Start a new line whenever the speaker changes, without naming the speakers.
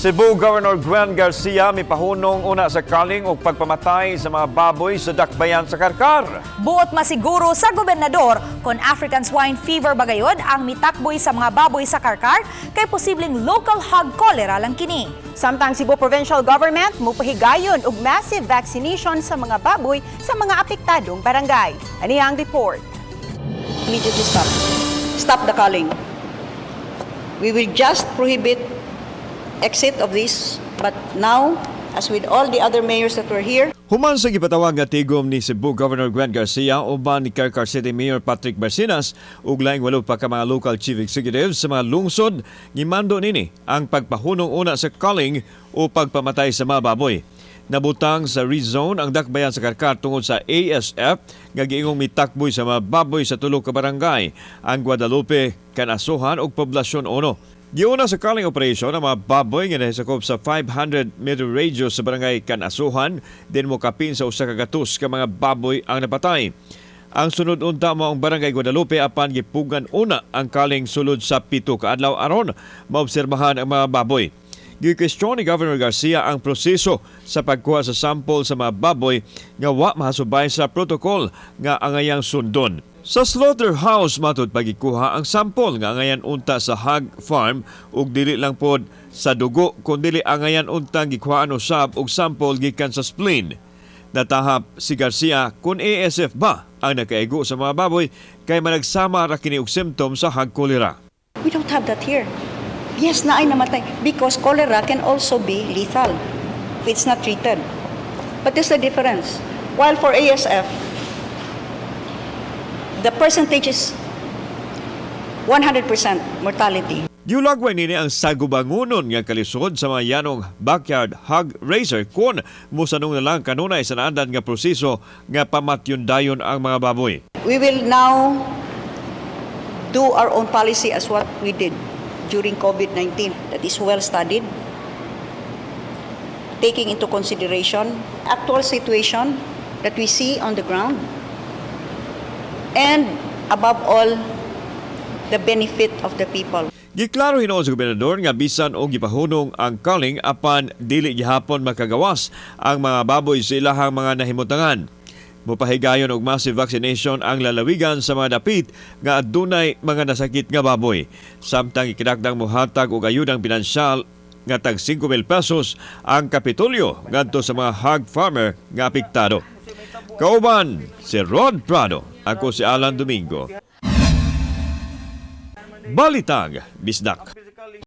Cebu Governor Gwen Garcia mipahunong una sa kaling o pagpamatay sa mga baboy sa dakbayan sa Karkar.
Buot masiguro sa gobernador kung African swine fever bagayod ang mitakboy sa mga baboy sa Karkar kay posibleng local hog cholera lang kini.
Samtang Cebu Provincial Government mupahigayon og massive vaccination sa mga baboy sa mga apektadong barangay. Ani ang report.
Immediately stop. Stop the culling. We will just prohibit exit of this, but now, as with all the other mayors that were here,
Human sa gipatawag nga tigom ni Cebu Governor Gwen Garcia uban ni Karkar City Mayor Patrick Barcinas ug laing walo pa ka mga local chief executives sa mga lungsod gimando nini ang pagpahunong una sa culling o pagpamatay sa mga baboy. Nabutang sa rezone ang dakbayan sa Karkar tungod sa ASF nga giingong mitakboy sa mga baboy sa tulo ka barangay, ang Guadalupe, Canasuhan ug Poblacion 1. Giuna sa culling operation ang mga baboy nga nahisakop sa 500-meter radius sa barangay Canasuhan, din mo kapin sa usa ka gatos ka mga baboy ang napatay. Ang sunod unta mo ang barangay Guadalupe apan gipugan una ang culling sulod sa 7 ka adlaw aron maobserbahan ang mga baboy. Gikwestiyon ni Governor Garcia ang proseso sa pagkuha sa sample sa mga baboy nga wa mahasubay sa protocol nga angayang sundon. Sa slaughterhouse matud pagikuha ang sample nga angayan unta sa hog farm ug dili lang pod sa dugo kundi angayan untang gikuhaan usab og sample gikan sa spleen. Natahap si Garcia kung ASF ba ang nakaigo sa mga baboy kay managsama ra kini og symptoms sa hog cholera.
we don't have that here. Yes, na ay namatay because cholera can also be lethal if it's not treated. But there's a difference. While for ASF, the percentage is 100% mortality.
Giulagway nini ang sagubangunon nga kalisod sa mga yanong backyard hog raiser kung musanong na lang kanunay sa naandan nga proseso nga pamatyundayon ang mga baboy.
We will now do our own policy as what we did during COVID-19. That is well studied, taking into consideration actual situation that we see on the ground, and above all, the benefit of the people.
Giklaro hinuon sa gobernador nga bisan og gipahunong ang culling apan dili gihapon makagawas ang mga baboy sa ilahang mga nahimutangan. Mupahigayon og massive vaccination ang lalawigan sa mga dapit nga adunay mga nasakit nga baboy. Samtang ikinakdang muhatag og ayudang pinansyal nga tag 5,000 pesos ang kapitulyo ngadto sa mga hog farmer nga apektado. Kauban si Rod Prado, ako si Alan Domingo. Balitang Bisdak.